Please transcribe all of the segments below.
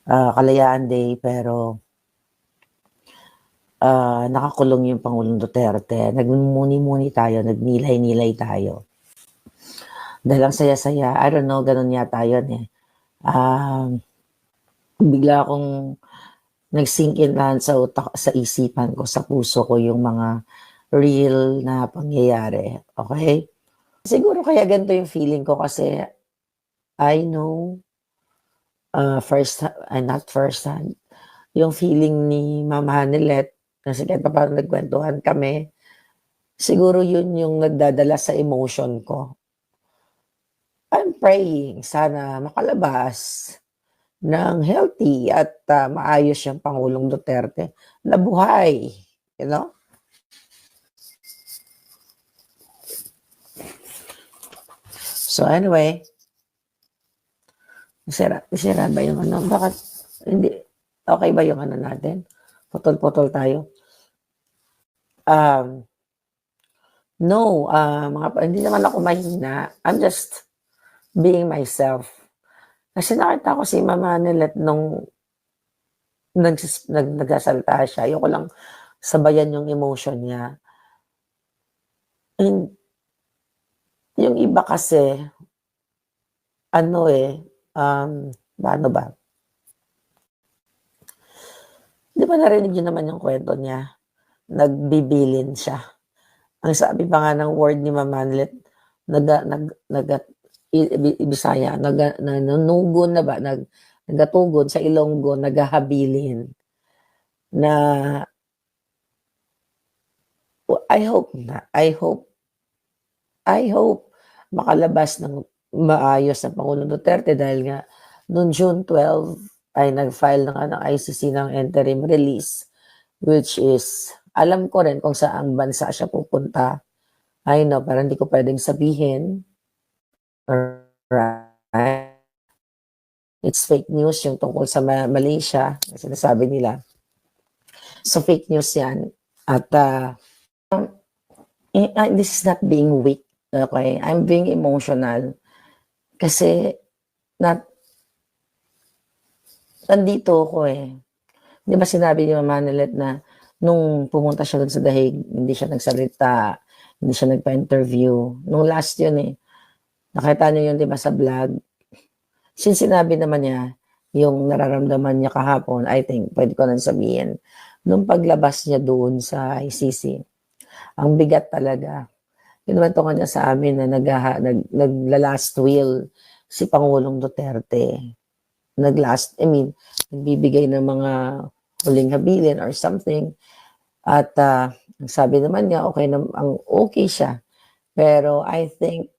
Kalayaan Day, pero nakakulong yung Pangulong Duterte. Nagmumuni-muni tayo, nagnilay-nilay tayo. Dahil ang saya-saya, I don't know, ganun yata yun eh. Bigla akong nag-sink in lahat sa utak, sa isipan ko, sa puso ko yung mga real na pangyayari. Okay? Siguro kaya ganito yung feeling ko kasi I know not first hand, yung feeling ni Mama Hanilet, kasi kahit pa paano nagkwentuhan kami, siguro yun yung nagdadala sa emotion ko. I'm praying sana makalabas ng healthy at maayos yung Pangulong Duterte na buhay, you know? So anyway, sira ba yung ano? Bakit hindi? Okay ba yung ano natin? Putol-putol tayo. No, hindi naman ako mahina. I'm just being myself. Kasi nakita ko si Mama Nilet nung nagsasalita siya. Ayoko lang sabayan yung emotion niya. And yung iba kasi, paano ba? Di ba narinig yun naman yung kwento niya? Nagbibilin siya. Ang sabi pa nga ng word ni Mama Nilet, Bisaya, nanunugon na ba? Nagatugod sa Ilonggo, nagahabilin. Na, I hope makalabas ng maayos ang Pangulong Duterte dahil nga noong June 12 ay nag-file ng ICC ng interim release, which is, alam ko rin kung saang bansa siya pupunta. I know, pero hindi ko pwedeng sabihin. Right? It's fake news yung tungkol sa Malaysia, sinasabi nila. So fake news yan. At this is not being weak. Okay, I'm being emotional kasi nandito ako eh. Di ba sinabi ni Mama Nilet na nung pumunta siya doon sa Dahig, hindi siya nagsalita, hindi siya nagpa-interview. Nung last yun eh. Nakita niyo yun, di ba, sa vlog? Since sinabi naman niya yung nararamdaman niya kahapon, I think, pwede ko nang sabihin, nung paglabas niya doon sa ICC, ang bigat talaga. Kinuwento ko niya sa amin na nagla-last will si Pangulong Duterte. Nagbibigay ng mga huling habilin or something. At sabi naman niya, okay siya. Pero I think,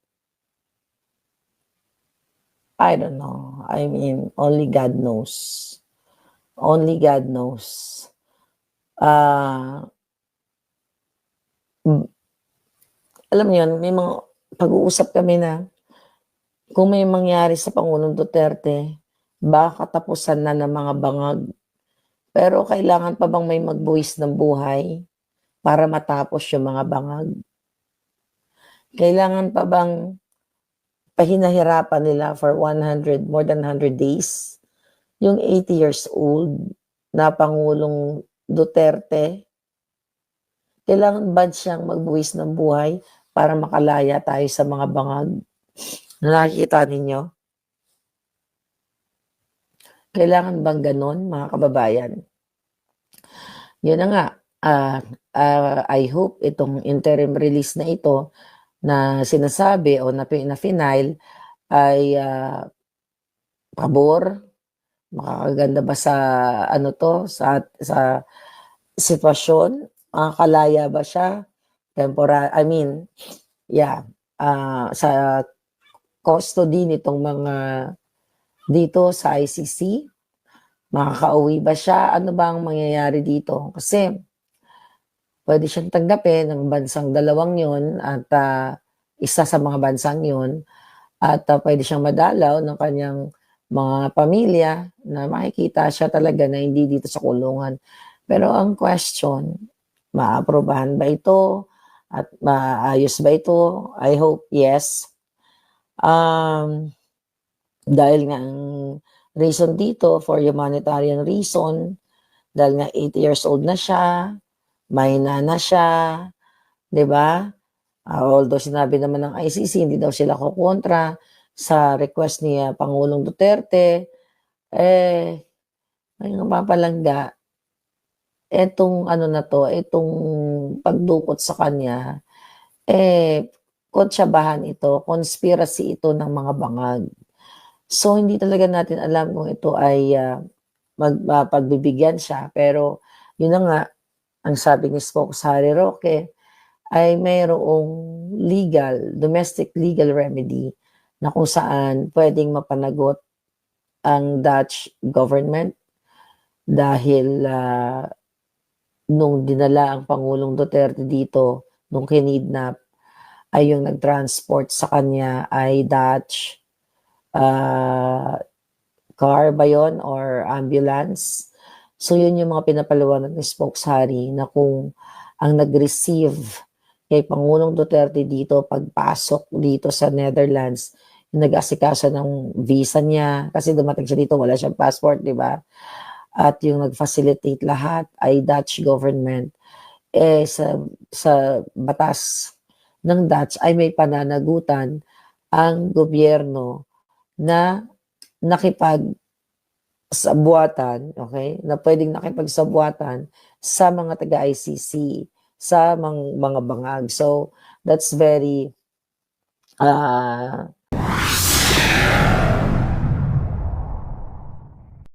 I don't know. I mean, only God knows. Only God knows. Alam niyo yun, may mga pag-uusap kami na kung may mangyari sa Pangulong Duterte, baka katapusan na ng mga bangag. Pero kailangan pa bang may magbuwis ng buhay para matapos yung mga bangag? Kailangan pa bang pahinahirapan nila for more than 100 days? Yung 80 years old na Pangulong Duterte, kailangan ba siyang magbuwis ng buhay para makalaya tayo sa mga bangag? Nakikita ninyo? Kailangan bang ganon, mga kababayan? Yun na nga, I hope itong interim release na ito na sinasabi o na final ay pabor, makakaganda ba sa sa sitwasyon, makakalaya ba siya, sa custody nitong mga dito sa ICC, makakauwi ba siya, ano ba ang mangyayari dito? Kasi pwede siyang tanggapin ng bansang dalawang yun at isa sa mga bansang yun at pwede siyang madalaw ng kanyang mga pamilya na makikita siya talaga na hindi dito sa kulungan. Pero ang question, maaprubahan ba ito at maayos ba ito? I hope yes. Dahil nga ang reason dito for humanitarian reason, dahil nga 80 years old na siya, mahina na siya, 'di ba? Although sinabi naman ng ICC hindi daw sila kokontra sa request ni Pangulong Duterte, eh, ay napapalangga, etong ano na 'to, itong pagdukot sa kanya, kontrabahan ito, conspiracy ito ng mga bangag. So, hindi talaga natin alam kung ito ay, pagbibigyan siya, pero yun na nga, ang sabi ni Spokesman Roque ay mayroong domestic legal remedy na kung saan puwedeng mapanagot ang Dutch government dahil, nung dinala ang Pangulong Duterte dito, nung kinidnap, ay yung nag-transport sa kanya ay Dutch, car ba yun or ambulance? So yun yung mga pinapaliwanag ni Spokeshari na kung ang nag-receive kay Pangulong Duterte dito pagpasok dito sa Netherlands, yung nag-asikaso ng visa niya kasi dumating siya dito wala siyang passport, 'di ba? At yung nag-facilitate lahat ay Dutch government. Sa batas ng Dutch ay may pananagutan ang gobyerno na nakipagsabuatan, okay, na puwedeng nakipagsabuatan sa mga taga-ICC, sa mga bangag. So, that's very,